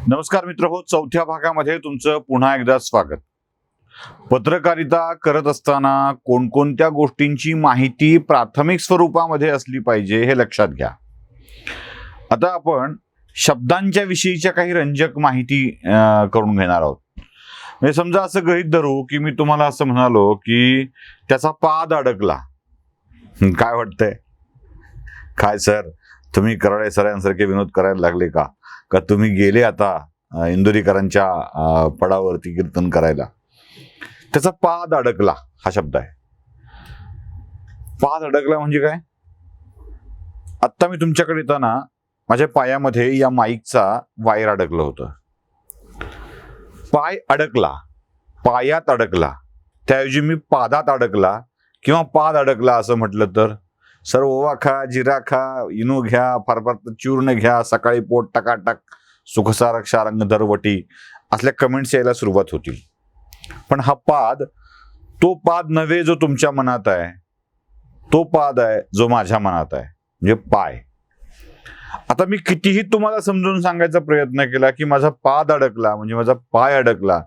नमस्कार मित्रहो, चौथ्या भागामध्ये तुमचं पुन्हा एकदा स्वागत. पत्रकारिता करत असताना कोणकोणत्या गोष्टींची माहिती प्राथमिक स्वरूपामध्ये असली पाहिजे हे लक्षात घ्या. आता आपण शब्दांच्या विषयीच्या काही रंजक माहिती करून घेणार आहोत. म्हणजे समजा असं गृहीत धरू की मी तुम्हाला असं म्हणालो की त्याचा पाद अडकला. काय वाटतंय? काय सर, तुम्ही कराडे सरांसारखे विनोद करायला लागले का? का तुम्ही गेले आता इंदुरीकरांच्या पडावरती कीर्तन करायला? त्याचा पाद अडकला हा शब्द आहे. पाद अडकला म्हणजे काय? आत्ता मी तुमच्याकडे येताना माझ्या पायामध्ये या माईकचा वायर अडकलं होतं. पाय अडकला, पायात अडकला, त्याऐवजी मी पादात अडकला किंवा पाद अडकला असं म्हटलं तर सर ओवा खा, जिरा खा, इनो घ्या, फार फार चूर्ण घ्या, सकाळी पोट टकाटक, सुखसारक शारंग दरवटी असल्या कमेंट्स यायला सुरुवात होतील. पण हा पाद तो पाद नव्हे जो तुमच्या मनात आहे, तो पाद आहे जो माझ्या मनात आहे, म्हणजे पाय. आता मी कितीही तुम्हाला समजून सांगायचा प्रयत्न केला की माझा पाद अडकला म्हणजे माझा पाय अडकला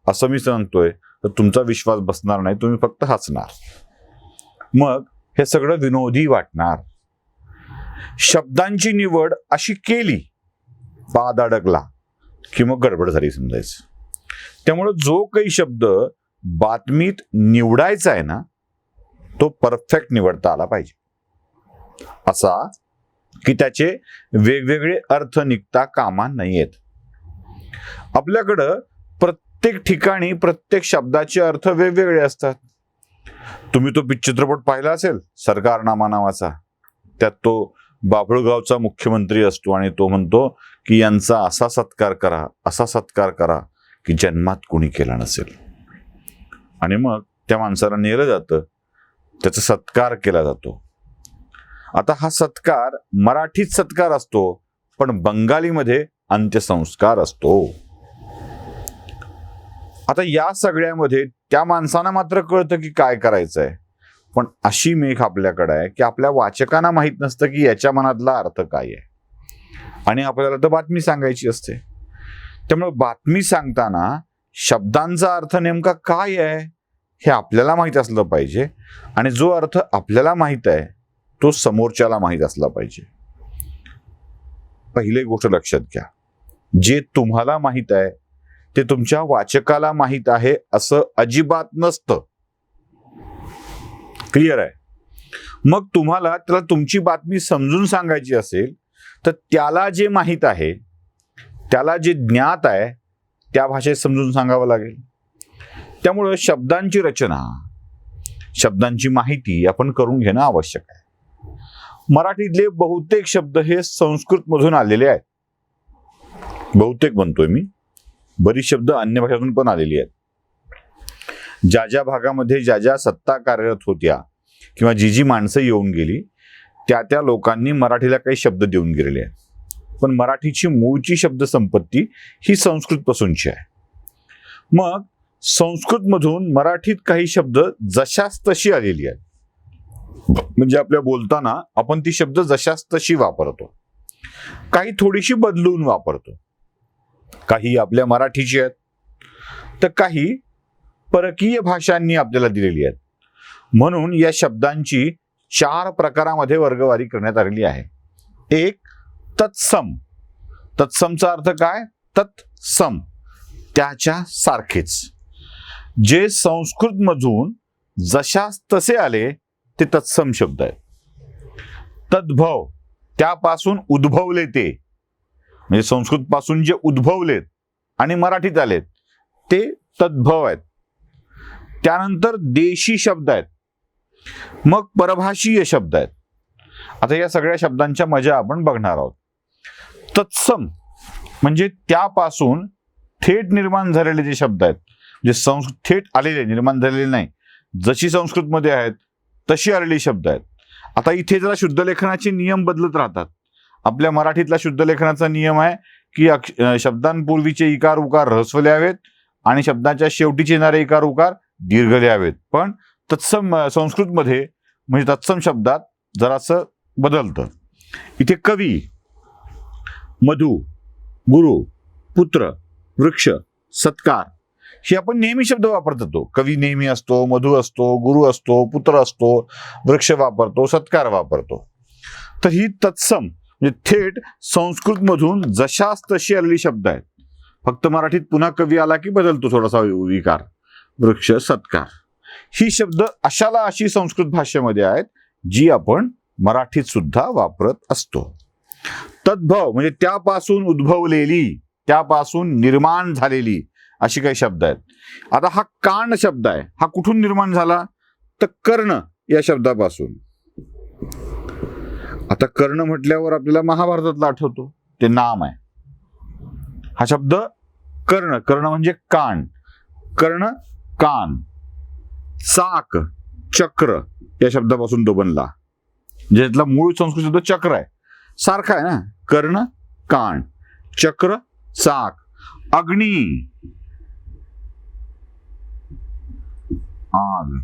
असं मी सांगतोय तर तुमचा विश्वास बसणार नाही, तुम्ही फक्त हसणार. मग हे सगळं विनोदी वाटणार. शब्दांची निवड अशी केली, पाद अडकला की मग गडबड झाली समजायचं. त्यामुळे जो काही शब्द बातमीत निवडायचा आहे ना, तो परफेक्ट निवडता आला पाहिजे, असा की त्याचे वेगवेगळे अर्थ निघता कामा नयेत. आपल्याकडं प्रत्येक ठिकाणी प्रत्येक शब्दाचे अर्थ वेगवेगळे असतात. तुम्ही तो चित्रपट पाहिला असेल सरकारनामा नावाचा. त्यात तो बाभळगावचा मुख्यमंत्री असतो आणि तो म्हणतो की यांचा असा सत्कार करा, असा सत्कार करा की जन्मात कोणी केला नसेल. आणि मग त्या माणसाला नेलं जातं, त्याचा सत्कार केला जातो. आता हा सत्कार मराठीत सत्कार असतो, पण बंगालीमध्ये अंत्यसंस्कार असतो. आता या सगळ्यामध्ये त्या माणसांना मात्र कळतं की काय करायचंय, पण अशी मेघ आपल्याकडे आहे की आपल्या वाचकांना माहित नसतं की याच्या मनातला अर्थ काय आहे आणि आपल्याला तर बातमी सांगायची असते. त्यामुळे बातमी सांगताना शब्दांचा अर्थ नेमका काय आहे हे आपल्याला माहित असलं पाहिजे आणि जो अर्थ आपल्याला माहित आहे तो समोरच्याला माहित असला पाहिजे. पहिली गोष्ट लक्षात घ्या, जे तुम्हाला माहित आहे ते तुमच्या वाचकाला माहित आहे असं अजिबात नसतं. क्लिअर आहे? मग तुम्हाला त्याला तुमची बातमी समजून सांगायची असेल तर त्याला जे माहित आहे, त्याला जे ज्ञात आहे त्या भाषेत समजून सांगावं लागेल. त्यामुळं शब्दांची रचना, शब्दांची माहिती आपण करून घेणं आवश्यक आहे. मराठीतले बहुतेक शब्द हे संस्कृत मधून आलेले आहेत. बहुतेक म्हणतोय मी, बरीच शब्द अन्य भाषातून पण आलेली आहेत. ज्या ज्या भागामध्ये ज्या ज्या सत्ता कार्यरत होत्या किंवा जी जी माणसं येऊन गेली त्या त्या लोकांनी मराठीला काही शब्द देऊन गेलेले आहेत. पण मराठीची मूळची शब्द संपत्ती ही संस्कृत पासूनची आहे. मग संस्कृत मधून मराठीत काही शब्द जशास तशी आलेली आहेत. म्हणजे आपल्या बोलताना आपण ती शब्द जशास तशी वापरतो, काही थोडीशी बदलून वापरतो. काही आपल्या मराठीची आहेत तर काही परकीय भाषांनी आपल्याला दिलेली आहेत. म्हणून या शब्दांची 4 प्रकारामध्ये वर्गवारी करण्यात आलेली आहे. एक, तत्सम. तत्समचा अर्थ काय? तत्सम, त्याच्या सारखेच. जे संस्कृत मधून जशास तसे आले ते तत्सम शब्द आहेत. तद्भव, त्यापासून उद्भवले ते, म्हणजे संस्कृत पासून जे उद्भवलेत आणि मराठीत आलेत ते तद्भव आहेत. त्यानंतर देशी शब्द आहेत, मग परभाषीय शब्द आहेत. आता या सगळ्या शब्दांच्या मजा आपण बघणार आहोत. तत्सम म्हणजे त्यापासून थेट निर्माण झालेले जे शब्द आहेत, म्हणजे थेट आलेले, निर्माण झालेले नाही, जशी संस्कृतमध्ये आहेत तशी आलेली शब्द आहेत. आता इथे जरा शुद्धलेखनाचे नियम बदलत राहतात. आपल्या मराठीतला शुद्धलेखनाचा नियम आहे की शब्दांपूर्वीचे इकार उकार ऱ्हस्व लिहावेत आणि शब्दाच्या शेवटीचे येणारे इकार उकार दीर्घ लिहावेत. पण तत्सम संस्कृतमध्ये म्हणजे तत्सम शब्दात जरासं बदलतं. इथे कवी, मधु, गुरु, पुत्र, वृक्ष, सत्कार हे आपण नेहमी शब्द वापरत होतो. कवी नेहमी असतो, मधु असतो, गुरु असतो, पुत्र असतो, वृक्ष वापरतो, सत्कार वापरतो. तर ही तत्सम म्हणजे थेट संस्कृतमधून जशाच तशी आलेली शब्द आहेत. फक्त मराठीत पुन्हा कवी आला की बदलतो थोडासा विकार. वृक्ष, सत्कार ही शब्द अशाला अशी संस्कृत भाषेमध्ये आहेत जी आपण मराठीत सुद्धा वापरत असतो. तद्भव म्हणजे त्यापासून उद्भवलेली, त्यापासून निर्माण झालेली अशी काही शब्द आहेत. आता हा कान शब्द आहे, हा कुठून निर्माण झाला? तर कर्ण या शब्दापासून. आता कर्ण म्हटल्यावर आपल्याला महाभारतातला आठवतो, ते नाम आहे. हा शब्द कर्ण, कर्ण म्हणजे कान, कर्ण कान. चाक, चक्र या शब्दापासून तो बनला. ज्यातला मूळ संस्कृत शब्द चक्र आहे, सारखा आहे ना. कर्ण, कान, चक्र, चाक. अग्नी, आग.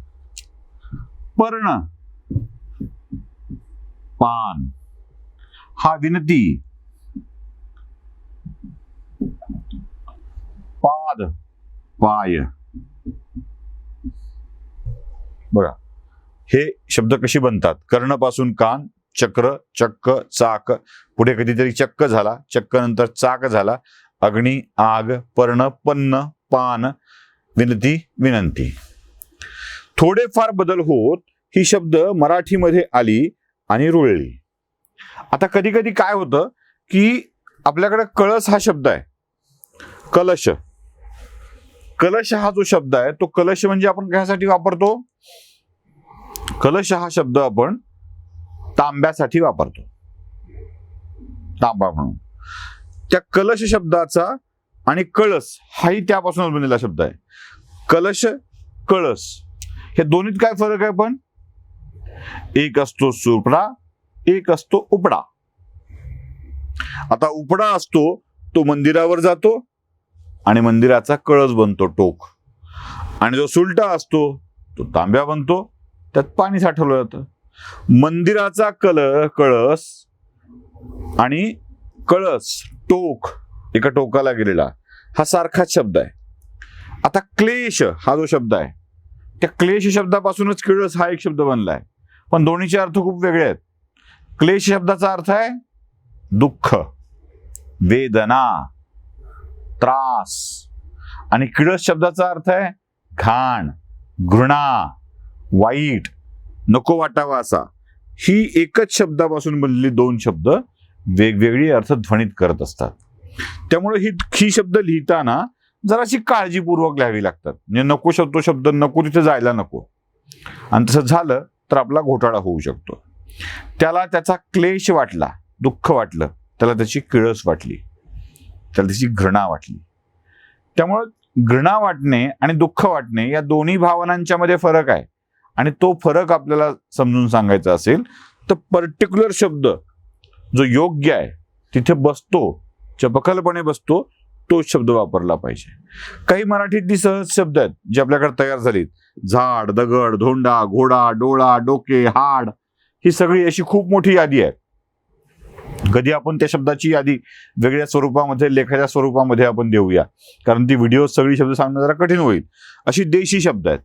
पर्ण, पान. हा विनती. पाद, पाय. बघा हे शब्द कशी बनतात. कर्णपासून कान, चक्र, चक्क, चाक, पुढे कधीतरी चक्क झाला, चक्क नंतर चाक झाला. अग्नी, आग, पर्ण, पन्न, पान, विनती, विनंती. थोडेफार बदल होत ही शब्द मराठीमध्ये आली आणि रुळली. आता कधी कधी काय होतं की आपल्याकडे कळस हा शब्द आहे, कलश. कलश हा जो शब्द आहे तो कलश म्हणजे आपण कशासाठी वापरतो? कलश हा शब्द आपण तांब्यासाठी वापरतो, तांबा म्हणून. त्या कलश शब्दाचा आणि कळस हाही त्यापासूनच बनलेला शब्द आहे. कलश, कळस हे दोन्हीत काय फरक आहे? पण एक असतो सुपडा, एक असतो उपडा. आता उपडा असतो तो मंदिरावर जातो आणि मंदिराचा कळस बनतो, टोक. आणि जो सुलटा असतो तो तांब्या बनतो, त्यात पाणी साठवलं जातं. मंदिराचा कळस आणि कळस, टोक, एका टोकाला गेलेला, हा सारखाच शब्द आहे. आता क्लेश हा जो शब्द आहे, त्या क्लेश शब्दापासूनच किळस हा एक शब्द बनलाय. पण दोन्हीचे अर्थ खूप वेगळे आहेत. क्लेश शब्दाचा अर्थ आहे दुःख, वेदना, त्रास. आणि किळस शब्दाचा अर्थ आहे घाण, घृणा, वाईट, नको वाटावा असा. ही एकच शब्दापासून बनलेली दोन शब्द वेगवेगळी अर्थ ध्वनित करत असतात. त्यामुळे ही शब्द लिहिताना जराशी काळजीपूर्वक लिहावी लागतात. म्हणजे नको तो शब्द नको तिथे जायला नको, आणि तसं झालं तर आपला घोटाळा होऊ शकतो. त्याला त्याचा क्लेश वाटला, दुःख वाटलं, त्याला त्याची किळस वाटली, त्याला त्याची घृणा वाटली. त्यामुळे घृणा वाटणे आणि दुःख वाटणे या दोन्ही भावनांच्या मध्ये फरक आहे. आणि तो फरक आपल्याला समजून सांगायचा असेल तर पर्टिक्युलर शब्द जो योग्य आहे तिथे बसतो, चपखलपणे बसतो, तोच शब्द वापरला पाहिजे. काही मराठीतली सहज शब्द आहेत जे आपल्याकडे तयार झालीत. झाड, दगड, धोंडा, घोडा, डोळा, डोके, हाड, ही सगळी अशी खूप मोठी यादी आहे. कधी आपण त्या शब्दाची यादी वेगळ्या स्वरूपामध्ये, लेखाच्या स्वरूपामध्ये आपण देऊया, कारण ती व्हिडिओ सगळी शब्द सांगणं जरा कठीण होईल. अशी देशी शब्द आहेत.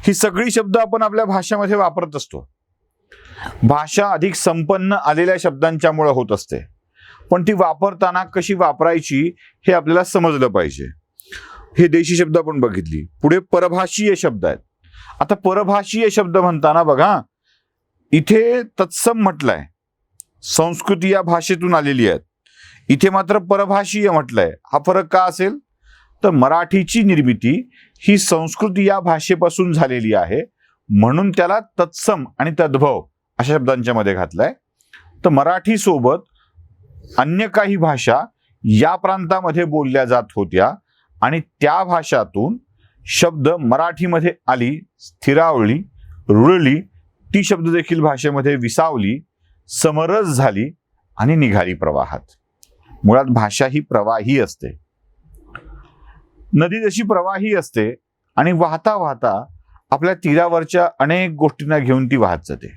ही सगळी शब्द आपण आपल्या भाषेमध्ये वापरत असतो. भाषा अधिक संपन्न आलेल्या शब्दांच्यामुळे होत असते, पण ती वापरताना कशी वापरायची हे आपल्याला समजलं पाहिजे. हे देशी शब्द आपण बघितली. पुढे परभाषीय शब्द आहेत. आता परभाषीय शब्द म्हणताना बघा, इथे तत्सम म्हटलंय, संस्कृती या भाषेतून आलेली आहेत. इथे मात्र परभाषीय म्हटलंय. हा फरक का असेल? तर मराठीची निर्मिती ही संस्कृती या भाषेपासून झालेली आहे, म्हणून त्याला तत्सम आणि तद्भव अशा शब्दांच्या मध्ये घातलाय. तर मराठी सोबत अन्य काही भाषा या प्रांतामध्ये बोलल्या जात होत्या आणि त्या भाषातून शब्द मराठीमध्ये आली, स्थिरावली, रुळली, ती शब्द देखील भाषेमध्ये विसावली, समरस झाली आणि निघाली प्रवाहात. मुळात भाषा ही प्रवाही असते. नदी जशी प्रवाही असते आणि वाहता वाहता आपल्या तीरावरच्या अनेक गोष्टींना घेऊन ती वाहत जाते.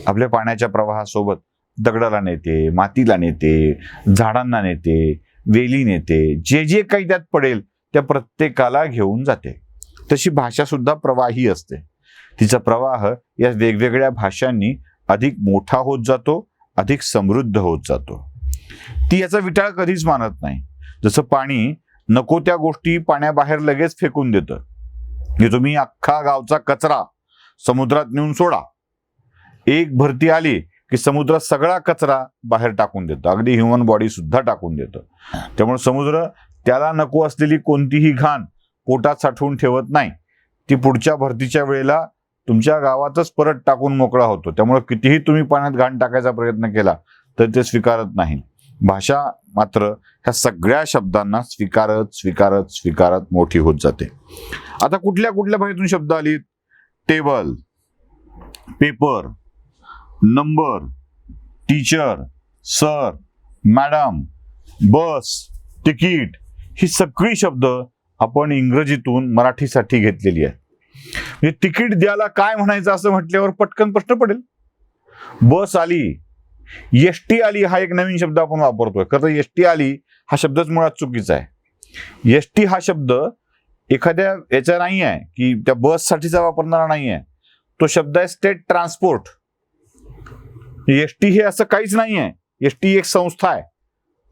आपल्या पाण्याच्या प्रवाहासोबत दगडाला नेते, मातीला नेते, झाडांना नेते, वेली नेते, जे जे काही त्यात पडेल त्या प्रत्येकाला घेऊन जाते. तशी भाषा सुद्धा प्रवाही असते. तिचा प्रवाह या वेगवेगळ्या भाषांनी अधिक मोठा होत जातो, अधिक समृद्ध होत जातो. ती याचा विटाळ कधीच मानत नाही. जसं पाणी नको त्या गोष्टी पाण्याबाहेर लगेच फेकून देतं. हे तुम्ही अख्खा गावचा कचरा समुद्रात नेऊन सोडा, एक भरती आली की समुद्रात सगळा कचरा बाहेर टाकून देतं, अगदी ह्युमन बॉडी सुद्धा टाकून देतं. त्यामुळे समुद्र त्याला नको असलेली कोणतीही घाण पोटात साठवून ठेवत नाही. ती पुढच्या भरतीच्या वेळेला तुमच्या गावातच परत टाकून मोकळा होतो. त्यामुळे कितीही तुम्ही पाण्यात घाण टाकायचा प्रयत्न केला तर ते स्वीकारत नाही. भाषा मात्र ह्या सगळ्या शब्दांना स्वीकारत स्वीकारत स्वीकारत मोठी होत जाते. आता कुठल्या कुठल्या भाषेतून शब्द आलीत? Table, paper, number, teacher, sir, madam, bus, ticket, ही सगळी शब्द आपण इंग्रजीतून मराठीसाठी घेतलेली आहे. म्हणजे तिकीट द्यायला काय म्हणायचं असं म्हटल्यावर पटकन प्रश्न पडेल. बस आली, एसटी आली हा एक नवीन शब्द आपण वापरतोय. खरं तर एसटी आली हा शब्दच मुळात चुकीचा आहे. एसटी हा शब्द एखाद्या याचा नाही आहे की त्या बससाठीचा वापरणारा नाही आहे. तो शब्द आहे स्टेट ट्रान्सपोर्ट. एसटी हे असं काहीच नाही आहे. एसटी एक संस्था आहे,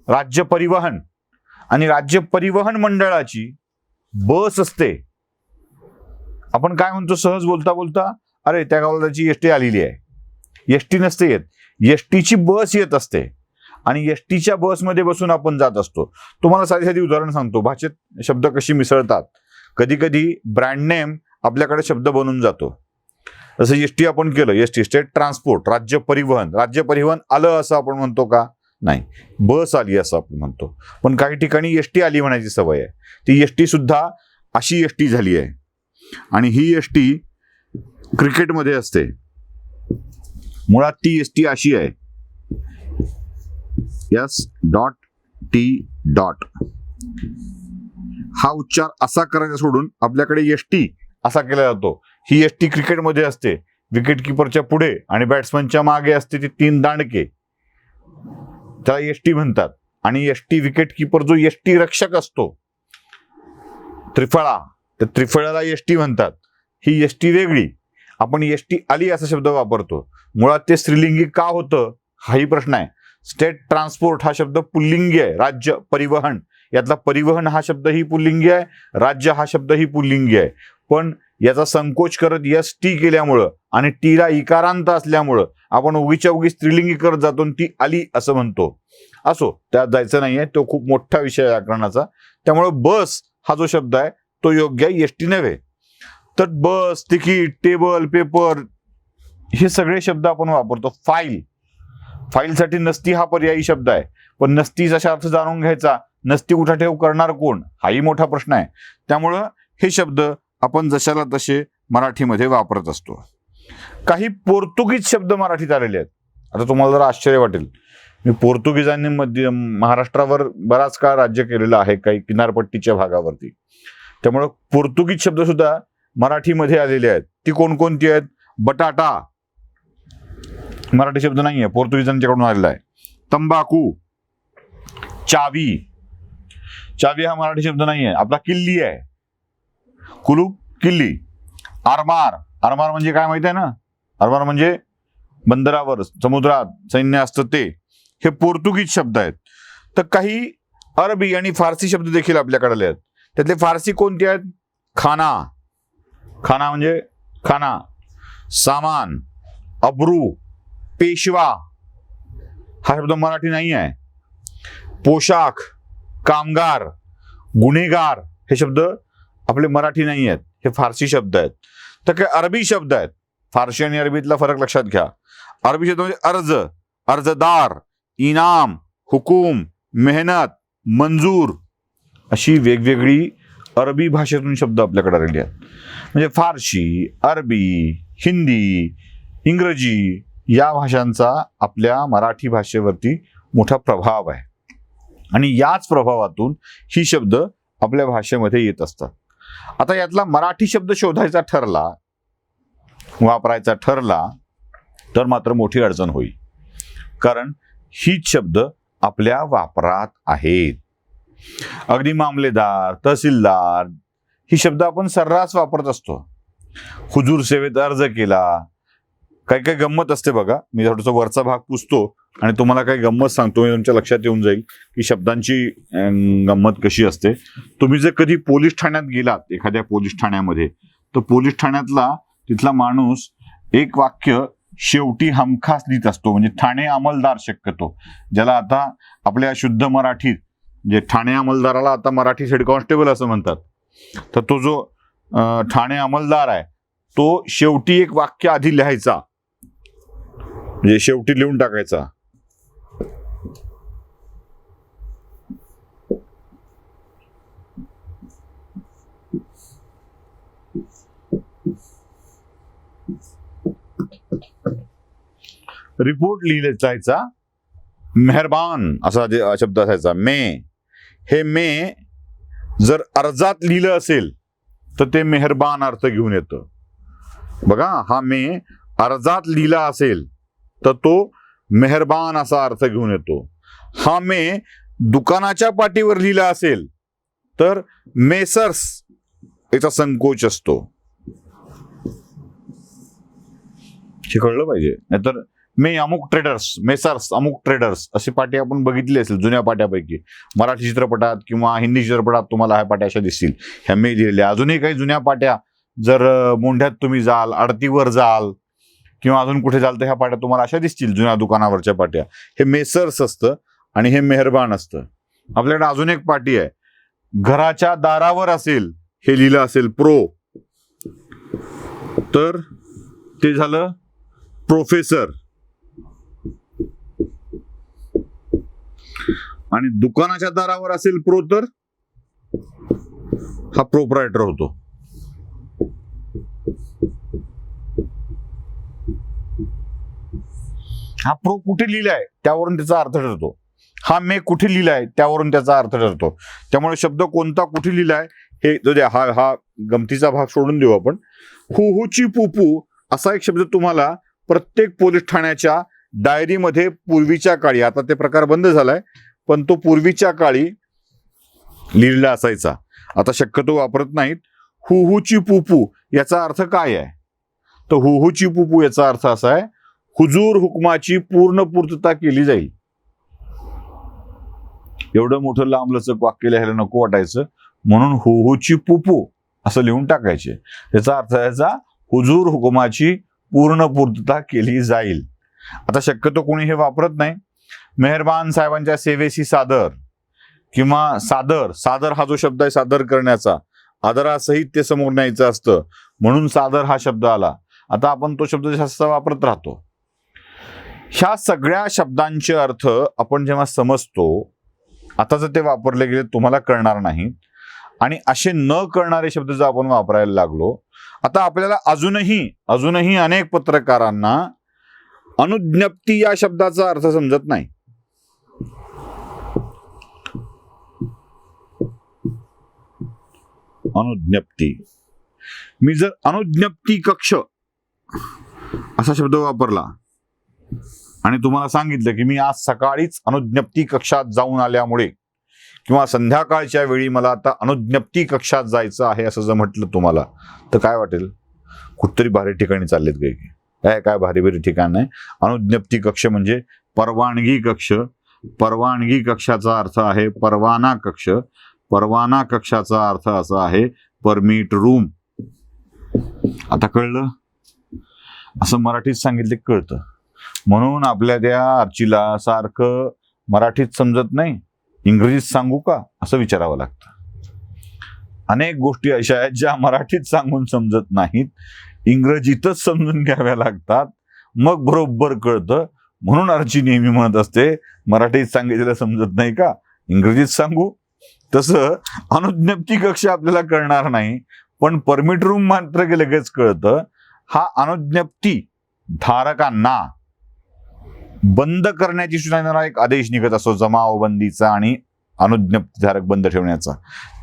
राज्य परिवहन, आणि राज्य परिवहन मंडळाची बस असते. आपण काय म्हणतो सहज बोलता बोलता, अरे त्या गावाला त्याची एसटी आलेली आहे. एसटी नसते येत, एसटीची बस येत असते आणि एसटीच्या बसमध्ये बसून आपण जात असतो. तुम्हाला साधी साधी उदाहरण सांगतो, भाषेत शब्द कशी मिसळतात. कधी कधी ब्रँड नेम आपल्याकडे शब्द बनून जातो. जसं एसटी आपण केलं, एसटी स्टेट ट्रान्सपोर्ट, राज्य परिवहन. राज्य परिवहन आलं असं आपण म्हणतो का? नाही. बस आली असं आपण म्हणतो. पण काही ठिकाणी एसटी आली म्हणायची सवय आहे. ती एसटी सुद्धा अशी एसटी झाली आहे. आणि ही एसटी क्रिकेटमध्ये असते. मुळात ती एसटी अशी आहे, S.T. हा उच्चार असा करायचा सोडून आपल्याकडे एसटी असा केला जातो. ही एसटी क्रिकेटमध्ये असते. विकेट किपरच्या पुढे आणि बॅट्समनच्या मागे असते ती 3 दांडके, त्याला एसटी म्हणतात. आणि एसटी विकेट किपर जो एसटी रक्षक असतो, त्रिफळा, त्या त्रिफळ्याला एसटी म्हणतात. ही एसटी वेगळी. आपण एसटी आली असा शब्द वापरतो. मुळात ते स्त्रीलिंगी का होतं हाही प्रश्न आहे. स्टेट ट्रान्सपोर्ट हा शब्द पुल्लिंगी आहे. राज्य परिवहन यातला परिवहन हा शब्द ही पुल्लिंगी आहे, राज्य हा शब्द ही पुल्लिंगी आहे. पण याचा संकोच करत एस टी केल्यामुळं आणि टीला इकारांत असल्यामुळं आपण उगीच्या उगी स्त्रीलिंगी करत जातो आणि ती आली असं म्हणतो. असो, त्यात जायचं नाहीये, तो खूप मोठा विषय आहे व्याकरणाचा. त्यामुळे बस हा जो शब्द आहे तो योग्य आहे, एसटी नव्हे. तर बस, तिकीट, टेबल, पेपर हे सगळे शब्द आपण वापरतो. फाईल, फाईलसाठी नसती हा पर्यायी शब्द आहे. पण नसतीचा अर्थ जाणून घ्यायचा, नसती कुठा ठेव करणार कोण हाही मोठा प्रश्न आहे. त्यामुळं हे शब्द आपण जशाला तसे मराठीमध्ये वापरत असतो. काही पोर्तुगीज शब्द मराठीत आलेले आहेत. आता तुम्हाला जरा आश्चर्य वाटेल, मी पोर्तुगीजांनी महाराष्ट्रावर बराच काळ राज्य केलेलं आहे, काही किनारपट्टीच्या भागावरती. त्यामुळं पोर्तुगीज शब्द सुद्धा मराठीमध्ये आलेले आहेत. ती कोणकोणती आहेत? बटाटा मराठी शब्द नाहीये, पोर्तुगीजांच्याकडून आलेला आहे. तंबाखू, चावी, चावी हा मराठी शब्द नाहीये, आपला किल्ली आहे. कुलूप, किल्ली. आरमार, आरमार म्हणजे काय माहिती आहे ना? आरमार म्हणजे बंदरावर, समुद्रात सैन्य असतं ते. हे पोर्तुगीज शब्द आहेत. तर काही अरबी आणि फारसी शब्द देखील आपल्याकडे आले आहेत. त्यातले फारसी कोणते आहेत? खाना, खाना म्हणजे खाना. सामान, अब्रू, पेशवा हा शब्द मराठी नाही आहे. पोशाख, कामगार, गुन्हेगार हे शब्द आपले मराठी नाही आहेत, हे फारसी शब्द आहेत. तर काही अरबी शब्द आहेत. फारसी आणि अरबीतला फरक लक्षात घ्या. अरबी शब्द म्हणजे अर्ज, अर्जदार, इनाम, हुकूम, मेहनत, मंजूर अशी वेगवेगळी अरबी भाषेतून शब्द आपल्याकडे आलेले आहेत. म्हणजे फारसी, अरबी, हिंदी, इंग्रजी या भाषांचा आपल्या मराठी भाषेवरती मोठा प्रभाव आहे. आणि याच प्रभावातून ही शब्द आपल्या भाषेमध्ये येत असतात. आता यातला मराठी शब्द शोधायचा ठरला, वापरायचा ठरला, तर मात्र मोठी अडचण होईल. कारण हीच शब्द आपल्या वापरात आहेत. अगदी मामलेदार, तहसीलदार ही शब्द आपण सर्रास वापरत असतो. हुजूर सेवेत अर्ज केला. काही काही गंमत असते बघा. मी थोडासा वरचा भाग पुसतो आणि तुम्हाला काही गंमत सांगतो, मी तुमच्या लक्षात येऊन जाईल की शब्दांची गंमत कशी असते. तुम्ही जर कधी पोलीस ठाण्यात गेलात, एखाद्या पोलीस ठाण्यामध्ये, तर पोलीस ठाण्यातला तिथला माणूस एक वाक्य शेवटी हमखास लिहित असतो. म्हणजे ठाणे अंमलदार, शक्यतो ज्याला आता आपल्या शुद्ध मराठीत, जे ठाणे अंमलदाराला आता मराठी हेड कॉन्स्टेबल असं म्हणतात, तर तो जो ठाणे अंमलदार आहे तो शेवटी एक वाक्य आधी लिहायचा, म्हणजे शेवटी लिहून टाकायचा. रिपोर्ट लिहायचा मेहरबान असा जे शब्द असायचा. हे मे जर अर्जात लिहिलं असेल तर ते मेहरबान अर्थ घेऊन येतं. बघा, हा मे अर्जात लिहिला असेल तर तो मेहरबान असा अर्थ घेऊन येतो. हा मे दुकानाच्या पाटीवर लिहिला असेल तर मेसर्स याचा संकोच असतो. हे कळलं पाहिजे. नाहीतर मे अमुक ट्रेडर्स, मेसर्स अमुक ट्रेडर्स अशी पाटी आपण बघितली असेल जुन्या पाट्यापैकी. मराठी चित्रपटात किंवा हिंदी चित्रपटात तुम्हाला ह्या पाट्या अशा दिसतील, ह्या मे लिहिलेल्या. अजूनही काही जुन्या पाट्या, जर मोंढ्यात तुम्ही जाल, आडतीवर जाल किंवा अजून कुठे जाल तर ह्या पाट्या तुम्हाला अशा दिसतील, जुन्या दुकानावरच्या पाट्या. हे मेसर्स असतं आणि हे मेहरबान असतं. आपल्याकडे अजून एक पाटी आहे, घराच्या दारावर असेल हे लिहिलं असेल प्रो, तर ते झालं प्रोफेसर. आणि दुकानाच्या दारावर असेल प्रो तर हा प्रोप्रायटर होतो. हा प्रो कुठे लिहिलाय त्यावरून त्याचा अर्थ ठरतो. हा मे कुठे लिहिलाय त्यावरून त्याचा अर्थ ठरतो. त्यामुळे शब्द कोणता कुठे लिहिलाय हे जो द्या, हा गमतीचा भाग सोडून देऊ आपण. हुहुची पुपू असा एक शब्द तुम्हाला प्रत्येक पोलीस ठाण्याच्या डायरीमध्ये पूर्वीच्या काळी, आता ते प्रकार बंद झालाय, पण तो पूर्वीच्या काळी लिहिलेला असायचा. आता शक्यतो वापरत नाहीत. हुहुची पुपू याचा अर्थ काय आहे? तर हुहुची पुपू याचा अर्थ असा आहे, हुजूर हुकमाची पूर्ण पूर्तता केली जाईल. एवढं मोठं लांबलचक वाक्य लिहायला नको वाटायचं, म्हणून हुहुची पुपू असं लिहून टाकायचे. याचा अर्थ याचा हुजूर हुकुमाची पूर्ण पूर्तता केली जाईल. आता शक्यतो कोणी हे वापरत नाही. मेहरबान साहेबांच्या सेवेशी सादर किंवा सादर, सादर हा जो शब्द आहे सादर करण्याचा, आदरासहित ते समोर न्यायचं असतं, म्हणून सादर हा शब्द आला. आता आपण तो शब्द जास्त वापरत राहतो. ह्या सगळ्या शब्दांचे अर्थ आपण जेव्हा समजतो, आता जर ते वापरले गेले तुम्हाला कळणार नाही, आणि असे न कळणारे शब्द जर आपण वापरायला लागलो, आता आपल्याला अजूनही अनेक पत्रकारांना अनुज्ञप्ती या शब्दाचा अर्थ समजत नाही. अनुज्ञप्ती, मी जर अनुज्ञप्ती कक्ष असा शब्द वापरला आणि तुम्हाला सांगितलं की मी आज सकाळीच अनुज्ञप्ती कक्षात जाऊन आल्यामुळे किंवा संध्याकाळच्या वेळी मला आता अनुज्ञप्ती कक्षात जायचं आहे असं जर म्हटलं तुम्हाला, तर काय वाटेल? कुठतरी भारी ठिकाणी चाललेत काही. काय भारी भारी ठिकाण आहे. अनुज्ञप्ती कक्ष म्हणजे परवानगी कक्ष. परवानगी कक्षाचा अर्थ आहे परवाना कक्ष. परवाना कक्षाचा अर्थ असा आहे परमिट रूम. आता कळलं? असं मराठीत सांगितलं कळतं. म्हणून आपल्या त्या अर्चीला सारखं मराठीत समजत नाही, इंग्रजीत सांगू का असं विचारावं लागतं. अनेक गोष्टी अशा आहेत ज्या मराठीत सांगून समजत नाहीत, इंग्रजीतच समजून घ्याव्या लागतात, मग बरोबर कळतं. म्हणून अर्ची नेहमी म्हणत असते, मराठीत सांगितलेलं समजत नाही का, इंग्रजीत सांगू. तसं अनुज्ञप्ती कक्ष आपल्याला कळणार नाही, पण परमिट रूम मात्र लगेच कळतं. हा अनुज्ञप्ती धारकांना बंद करण्याची सूचना एक आदेश निघत असतो, जमावबंदीचा आणि अनुज्ञप्ती धारक बंद ठेवण्याचा.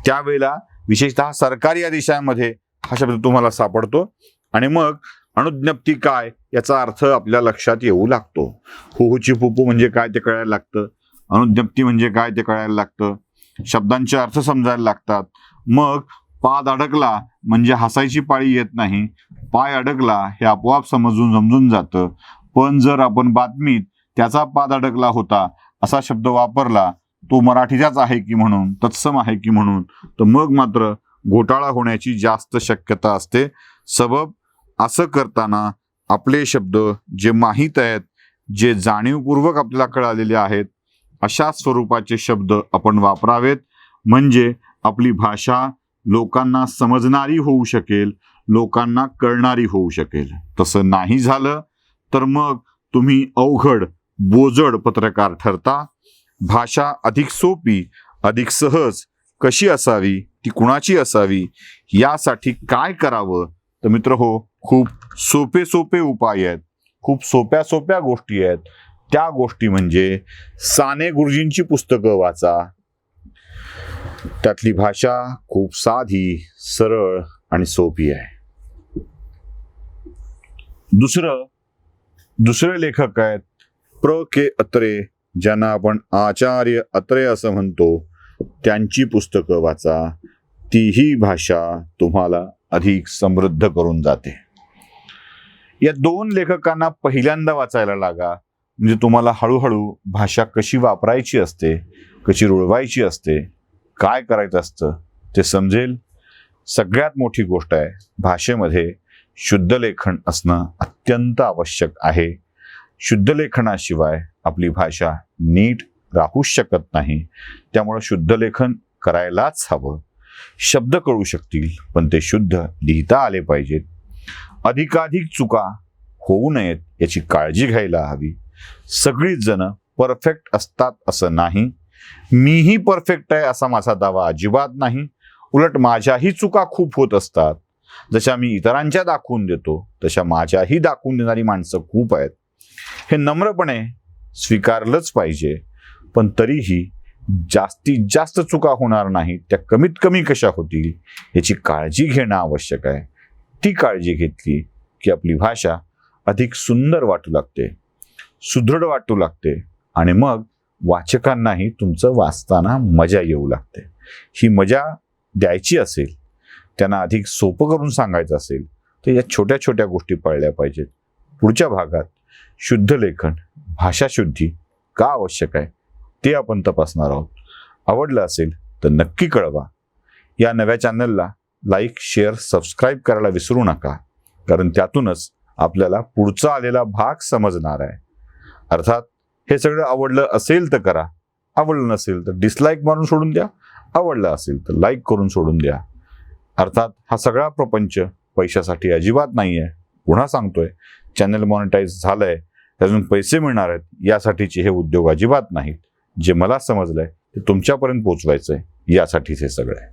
त्यावेळेला विशेषतः सरकारी आदेशामध्ये हा शब्द तुम्हाला सापडतो. आणि मग अनुज्ञप्ती काय याचा अर्थ आपल्या लक्षात येऊ लागतो. हुहुची फुफू म्हणजे काय ते कळायला लागतं. अनुज्ञप्ती म्हणजे काय ते कळायला लागतं. शब्दांचे अर्थ समजायला लागतात. मग पाद अडकला म्हणजे हसायची पाळी येत नाही. पाय अडकला हे आपोआप समजून जातं. पण जर आपण बातमीत त्याचा पाद अडकला होता असा शब्द वापरला, तो मराठीचाच आहे की म्हणून, तत्सम आहे की म्हणून, तर मग मात्र घोटाळा होण्याची जास्त शक्यता असते. सबब असं करताना आपले शब्द जे माहीत आहेत, जे जाणीवपूर्वक आपल्याला कळालेले आहेत, अशा स्वरूपाचे शब्द आपण वापरावेत. म्हणजे आपली भाषा लोकांना समजणारी होऊ शकेल, लोकांना कळणारी होऊ शकेल. तसं नाही झालं तर मग तुम्ही अवघड बोजड पत्रकार ठरता. भाषा अधिक सोपी, अधिक सहज कशी असावी, ती कुणाची असावी, यासाठी काय करावं? तर मित्र हो, खूप सोपे उपाय आहेत, खूप सोप्या गोष्टी आहेत. त्या गोष्टी म्हणजे साने गुरुजींची पुस्तकं वाचा. त्यातली भाषा खूप साधी, सरळ आणि सोपी आहे. दुसरे लेखक आहेत प्र के अत्रे, ज्यांना आपण आचार्य अत्रे असं म्हणतो. त्यांची पुस्तकं वाचा. तीही भाषा तुम्हाला अधिक समृद्ध करून जाते. या 2 लेखकांना पहिल्यांदा वाचायला लागा, म्हणजे तुम्हाला हळूहळू भाषा कशी वापरायची असते, कशी रुळवायची असते, काय करायचं असतं ते समजेल. सगळ्यात मोठी गोष्ट आहे, भाषेमध्ये शुद्ध लेखन असणं अत्यंत आवश्यक आहे. शुद्ध लेखनाशिवाय आपली भाषा नीट राहूच शकत नाही. त्यामुळे शुद्ध लेखन करायलाच हवं. शब्द कळू शकतील, पण ते शुद्ध लिहिता आले पाहिजेत. अधिकाधिक चुका होऊ नयेत याची काळजी घ्यायला हवी. सगळीच जण परफेक्ट असतात असं नाही. मीही परफेक्ट आहे असा माझा दावा अजिबात नाही. उलट माझ्याही चुका खूप होत असतात. जशा मी इतरांच्या दाखवून देतो, तशा माझ्याही दाखवून देणारी माणसं खूप आहेत. हे नम्रपणे स्वीकारलंच पाहिजे. पण तरीही जास्तीत जास्त चुका होणार नाही, त्या कमीत कमी कशा होतील याची काळजी घेणं आवश्यक आहे. ती काळजी घेतली की आपली भाषा अधिक सुंदर वाटू लागते, सुदृढ वाटू लागते, आणि मग वाचकांनाही तुमचं वाचताना मजा येऊ लागते. ही मजा द्यायची असेल, त्यांना अधिक सोपं करून सांगायचं असेल, तर या छोट्या छोट्या गोष्टी पाळल्या पाहिजेत. पुढच्या भागात शुद्ध लेखन, भाषा शुद्धी का आवश्यक आहे ते आपण तपासणार आहोत. आवडलं असेल तर नक्की कळवा. या नव्या चॅनलला लाईक, शेअर, सबस्क्राईब करायला विसरू नका, कारण त्यातूनच आपल्याला पुढचा आलेला भाग समजणार आहे. अर्थात हे सगळं आवडलं असेल तर करा, आवडलं नसेल तर डिसलाईक मारून सोडून द्या, आवडलं असेल तर लाईक करून सोडून द्या. अर्थात हा सगळा प्रपंच पैशासाठी अजिबात नाही आहे. पुन्हा सांगतोय, चॅनल मॉनिटाईज झालंय, त्यातून पैसे मिळणार आहेत यासाठीचे हे उद्योग अजिबात नाहीत. जे मला समजलंय ते तुमच्यापर्यंत पोहोचवायचंय, यासाठीच हे सगळं आहे.